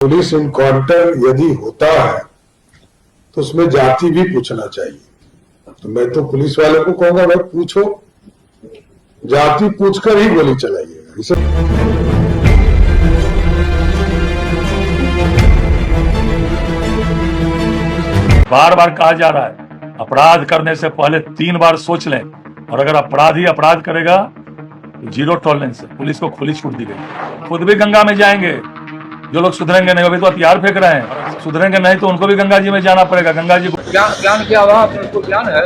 Police encounter यदि होता है तो उसमें जाति भी पूछना चाहिए। तो मैं तो पुलिस वालों को कहूंगा, भाई पूछो, जाति पूछकर ही गोली चलाइएगा। इसे बार बार कहा जा रहा है अपराध करने से पहले 3 बार सोच लें, और अगर अपराधी अपराध करेगा तो 0 टॉलरेंस है। पुलिस को खुली छूट दी गई। खुद भी गंगा में जाएंगे जो लोग सुधरेंगे नहीं। अभी तो हथियार फेंक रहे हैं, सुधरेंगे नहीं तो उनको भी गंगा जी में जाना पड़ेगा। गंगा जी को ज्ञान क्या हुआ? उनको ज्ञान है,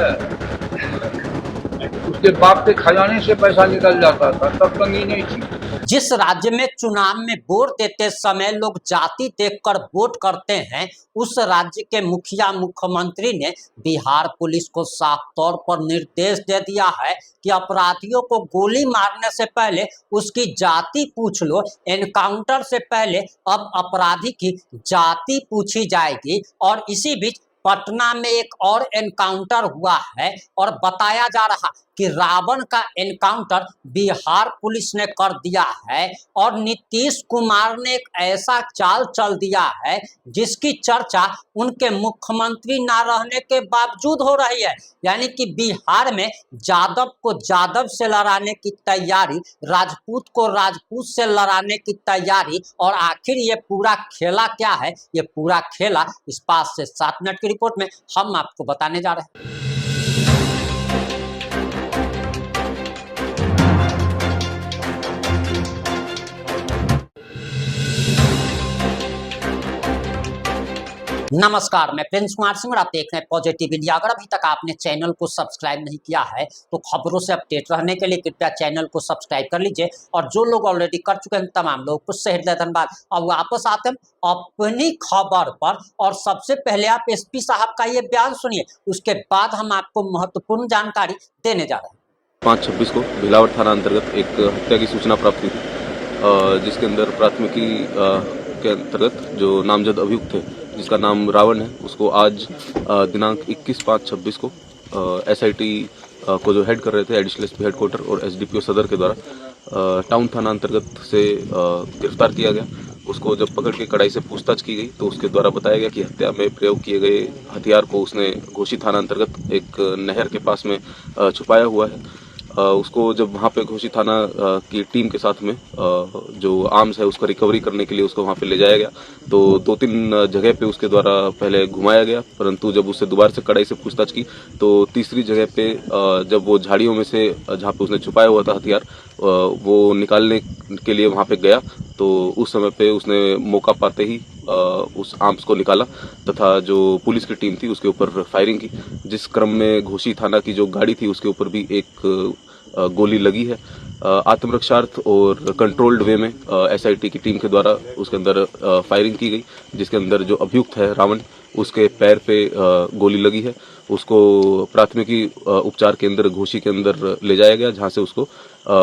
उसके बाप के खजाने से पैसा निकल जाता था, तब तंगी नहीं थी। जिस राज्य में चुनाव में वोट देते समय लोग जाति देखकर वोट करते हैं, उस राज्य के मुखिया मुख्यमंत्री ने बिहार पुलिस को साफ तौर पर निर्देश दे दिया है कि अपराधियों को गोली मारने से पहले उसकी जाति पूछ लो। एनकाउंटर से पहले अब अपराधी की जाति पूछी जाएगी। और इसी बीच पटना में एक और एनकाउंटर हुआ है और बताया जा रहा कि रावण का एनकाउंटर बिहार पुलिस ने कर दिया है। और नीतीश कुमार ने एक ऐसा चाल चल दिया है जिसकी चर्चा उनके मुख्यमंत्री ना रहने के बावजूद हो रही है। यानी कि बिहार में यादव को यादव से लड़ाने की तैयारी, राजपूत को राजपूत से लड़ाने की तैयारी। और आखिर ये पूरा खेला क्या है? ये पूरा खेला इस 5 से 7 मिनट की रिपोर्ट में हम आपको बताने जा रहे हैं। नमस्कार, मैं प्रिंस कुमार सिंह और आप देख रहे हैं पॉजिटिव इंडिया। अगर अभी तक आपने चैनल को सब्सक्राइब नहीं किया है तो खबरों से अपडेट रहने के लिए कृपया चैनल को सब्सक्राइब कर लीजिए। और जो लोग ऑलरेडी कर चुके हैं तमाम लोगों को हृदय धन्यवाद। अब वापस आते हैं अपनी खबर पर, और सबसे पहले आप एसपी साहब का ये बयान सुनिए, उसके बाद हम आपको महत्वपूर्ण जानकारी देने जा रहे हैं। 5/26 को भिलावर थाना अंतर्गत एक हत्या की सूचना प्राप्त हुई थी, जिसके अंदर प्राथमिकी के अंतर्गत जो नामजद अभियुक्त थे, जिसका नाम रावण है, उसको आज दिनांक 21/5/26 को एसआईटी को जो हेड कर रहे थे एडिशनल एसपी हेडक्वार्टर और एसडीपीओ सदर के द्वारा टाउन थाना अंतर्गत से गिरफ्तार किया गया। उसको जब पकड़ के कड़ाई से पूछताछ की गई तो उसके द्वारा बताया गया कि हत्या में प्रयोग किए गए हथियार को उसने घोसी थाना अंतर्गत एक नहर के पास में छुपाया हुआ है। उसको जब वहाँ पे घोसी थाना की टीम के साथ में जो आर्म्स है उसका रिकवरी करने के लिए उसको वहाँ पे ले जाया गया, तो 2-3 जगह पे उसके द्वारा पहले घुमाया गया, परंतु जब उससे दोबारा से कड़ाई से पूछताछ की तो तीसरी जगह पे जब वो झाड़ियों में से जहाँ पे उसने छुपाया हुआ था हथियार वो निकालने के लिए वहाँ पे गया, तो उस समय पे उसने मौका पाते ही उस आर्म्स को निकाला तथा जो पुलिस की टीम थी उसके ऊपर फायरिंग की, जिस क्रम में घोसी थाना की जो गाड़ी थी उसके ऊपर भी एक गोली लगी है। आत्मरक्षार्थ और कंट्रोल्ड वे में एसआईटी की टीम के द्वारा उसके अंदर फायरिंग की गई, जिसके अंदर जो अभियुक्त है रावण, उसके पैर पे गोली लगी है। उसको प्राथमिकी उपचार केंद्र घोसी के अंदर ले जाया गया, जहां से उसको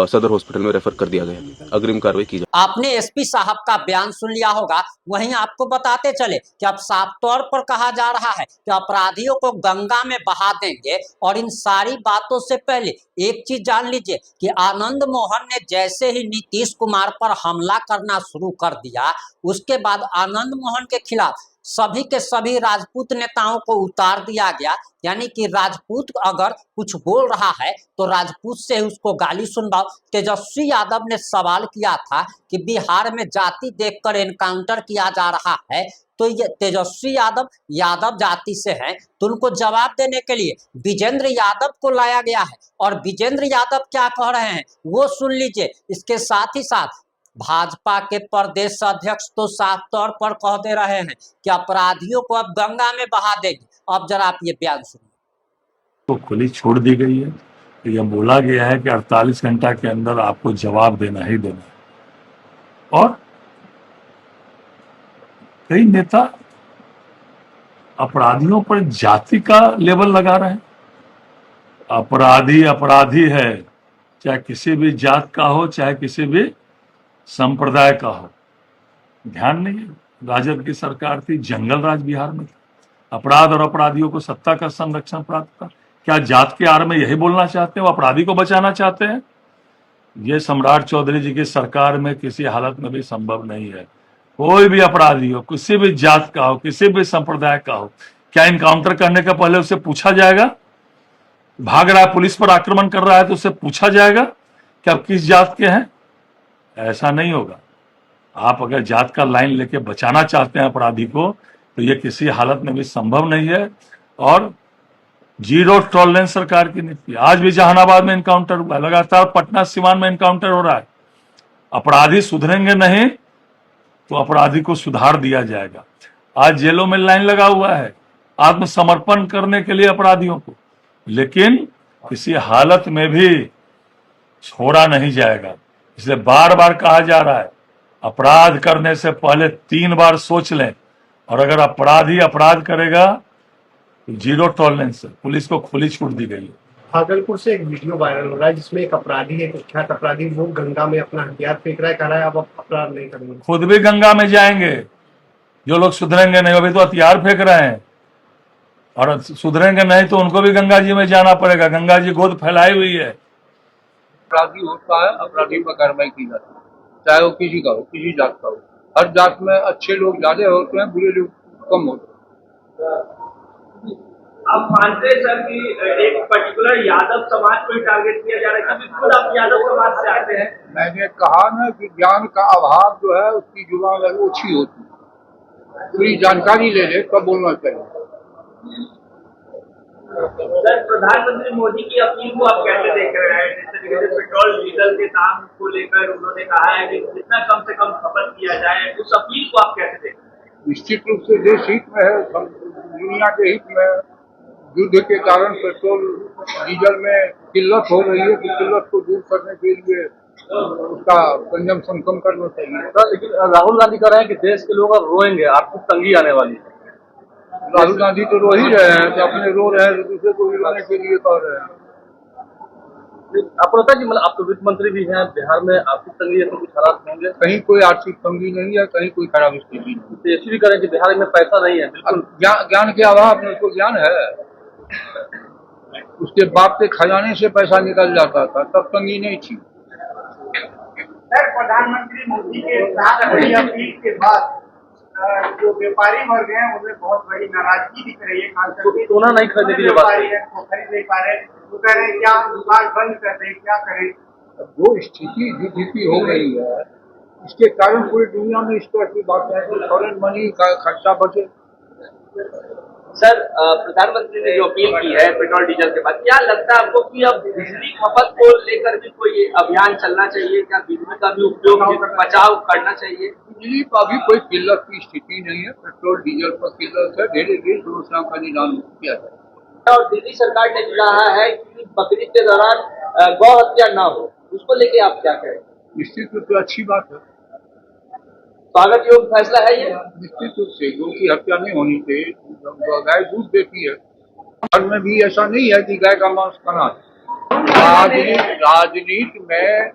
सदर हॉस्पिटल में रेफर कर दिया गया। अग्रिम कार्रवाई की जाए। आपने एसपी साहब का बयान सुन लिया होगा। वहीं आपको बताते चले कि अब साफ तौर पर कहा जा रहा है कि अपराधियों को गंगा में बहा देंगे। और इन सारी बातों से पहले एक चीज जान लीजिए कि आनंद मोहन ने जैसे ही नीतीश कुमार पर हमला करना शुरू कर दिया, उसके बाद आनंद मोहन के खिलाफ सभी के सभी राजपूत नेताओं को उतार दिया गया। यानी कि राजपूत अगर कुछ बोल रहा है तो राजपूत से उसको गाली सुनवाओ। तेजस्वी यादव ने सवाल किया था कि बिहार में जाति देखकर एनकाउंटर किया जा रहा है, तो ये तेजस्वी यादव यादव जाति से हैं, तो उनको जवाब देने के लिए विजेंद्र यादव को लाया गया है। और विजेंद्र यादव क्या कह रहे हैं वो सुन लीजिए। इसके साथ ही साथ भाजपा के प्रदेश अध्यक्ष तो साफ तौर पर कह दे रहे हैं कि अपराधियों को अब गंगा में बहा देंगे। अब जरा आप ये बयान सुनिए। तो खुली छूट दी गई है। तो यह बोला गया है कि 48 घंटा के अंदर आपको जवाब देना ही देना है। और कई नेता अपराधियों पर जाति का लेबल लगा रहे हैं। अपराधी अपराधी है, चाहे किसी भी जात का हो, चाहे किसी भी संप्रदाय का हो। ध्यान नहीं है, राजद की सरकार थी, जंगल राज बिहार में था। अपराध और अपराधियों को सत्ता का संरक्षण प्राप्त था। क्या जात के आड़ में यही बोलना चाहते हैं? वो अपराधी को बचाना चाहते हैं? ये सम्राट चौधरी जी की सरकार में किसी हालत में भी संभव नहीं है। कोई भी अपराधी हो, किसी भी जात का हो, किसी भी संप्रदाय का हो, क्या इनकाउंटर करने के पहले उससे पूछा जाएगा? भाग रहा है, पुलिस पर आक्रमण कर रहा है, तो उससे पूछा जाएगा कि आप किस जात के हैं? ऐसा नहीं होगा। आप अगर जात का लाइन लेके बचाना चाहते हैं अपराधी को, तो ये किसी हालत में भी संभव नहीं है। और जीरो टॉलरेंस सरकार की नीति। आज भी जहानाबाद में इनकाउंटर हुआ, लगातार पटना सीवान में इनकाउंटर हो रहा है। अपराधी सुधरेंगे नहीं तो अपराधी को सुधार दिया जाएगा। आज जेलों में लाइन लगा हुआ है आत्मसमर्पण करने के लिए अपराधियों को, लेकिन किसी हालत में भी छोड़ा नहीं जाएगा। इसलिए बार बार कहा जा रहा है, अपराध करने से पहले 3 बार सोच लें, और अगर अपराधी अपराध करेगा तो जीरो टॉलरेंस है। पुलिस को खुली छूट दी गई है। भागलपुर से एक वीडियो वायरल हो रहा है जिसमें एक अपराधी है, कुख्यात अपराधी, वो गंगा में अपना हथियार फेंक रहा है, कह रहा है अब अपराध नहीं करेंगे। खुद भी गंगा में जाएंगे जो लोग सुधरेंगे नहीं। अभी तो हथियार फेंक रहे हैं, और सुधरेंगे नहीं तो उनको भी गंगा जी में जाना पड़ेगा। गंगा जी गोद फैलाई हुई है। अपराधी होता है, अपराधी पर कार्रवाई की जाती है, चाहे वो किसी का हो, किसी जात का हो। हर जात में अच्छे लोग ज्यादा होते हैं, बुरे लोग कम होते हैं। आप मानते हैं सर कि एक पर्टिकुलर यादव समाज को ही टारगेट किया जा रहा है, क्योंकि खुद आप यादव समाज से आते हैं। मैंने कहा ना कि ज्ञान का अभाव जो है उसकी जुबान ओछी होती है। पूरी जानकारी ले ले तब बोलना चाहिए। सर, प्रधानमंत्री मोदी की अपील को आप कैसे देख रहे हैं? जिस तरीके से पेट्रोल डीजल के दाम को लेकर उन्होंने कहा है कि जितना कम से कम खपत किया जाए, उस अपील को आप कैसे देख रहे हैं? निश्चित रूप से देश हित में है, दुनिया के हित में। युद्ध के कारण पेट्रोल डीजल में किल्लत हो रही है, तो किल्लत को दूर करने के लिए उसका कंजम्पशन कम करना चाहिए। लेकिन राहुल गांधी कह रहे हैं कि देश के लोग अब रोएंगे, आर्थिक तंगी आने वाली है। राहुल गांधी तो रो ही रहे हैं, तो अपने रो रहे हैं तो दूसरे को भी रोने के लिए कह रहे हैं। आपको लगता है कि मतलब आप तो वित्त मंत्री भी हैं, बिहार में आर्थिक तंगी है तो कुछ हालात होंगे? कहीं कोई आर्थिक तंगी नहीं है, कहीं कोई खराब स्थिति नहीं। तो ऐसी भी करें कि बिहार में पैसा नहीं है। बिल्कुल ज्ञान के अभाव में उसको ज्ञान है। उसके बाप के खजाने से पैसा निकल जाता था, तब तंगी नहीं थी। सर, प्रधानमंत्री मोदी के साथ अपनी अपील के बाद जो व्यापारी वर्ग हैं उनमें बहुत बड़ी नाराजगी दिख रही है। खासकर सोना नहीं खरीदने की जो बात है, वो खरीद नहीं पा रहे, वो कह रहे हैं क्या दुकान बंद कर दें, क्या करें? जो स्थिति जितनी हो गई है, इसके कारण पूरी दुनिया में इस तरह की बात है कि फॉरेन मनी का खर्चा बचे। सर, प्रधानमंत्री ने जो अपील की है पेट्रोल डीजल के बाद, क्या लगता है आपको कि अब बिजली खपत को लेकर भी कोई अभियान चलना चाहिए? क्या बिजली का भी उपयोग बचाव करना चाहिए? बिजली का भी कोई किल्लत की स्थिति नहीं है। पेट्रोल डीजल पर किल्लत है, धीरे धीरे समस्याओं का निदान किया जाए। और दिल्ली सरकार ने भी कहा है कि बकरीद के दौरान गौ हत्या न हो, उसको लेके आप क्या कहें? निश्चित रूप से अच्छी बात है, स्वागत योग्य फैसला है ये। निश्चित रूप से गौ की हत्या नहीं होनी चाहिए। गाय दूध देती है, घर में भी ऐसा नहीं है कि गाय का मांस खाना है। राजनीति में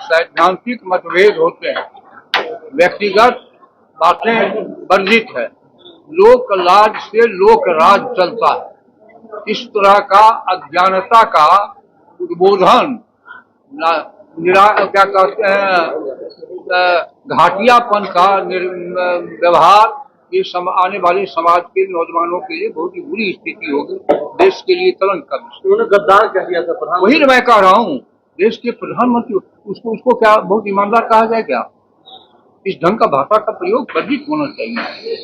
सैद्धांतिक मतभेद होते हैं, व्यक्तिगत बातें वर्जित है। लोक लाज से लोक राज चलता है। इस तरह का अज्ञानता का उद्बोधन, क्या कहते हैं, घाटियापन का व्यवहार, ये आने वाले समाज के नौजवानों के लिए बहुत ही बुरी स्थिति होगी। देश के लिए कलंक का विषय। उन्होंने गद्दार कह दिया था प्रधानमंत्री। वही मैं कह रहा हूँ, देश के प्रधानमंत्री उसको क्या बहुत ईमानदार कहा जाए क्या? इस ढंग का भाषा का प्रयोग वर्जित होना चाहिए।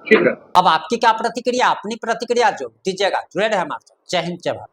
ठीक है। अब आपकी क्या प्रतिक्रिया? अपनी प्रतिक्रिया जो दीजिएगा। जुड़े रहे हमारे साथ। जय हिंद, जय भारत।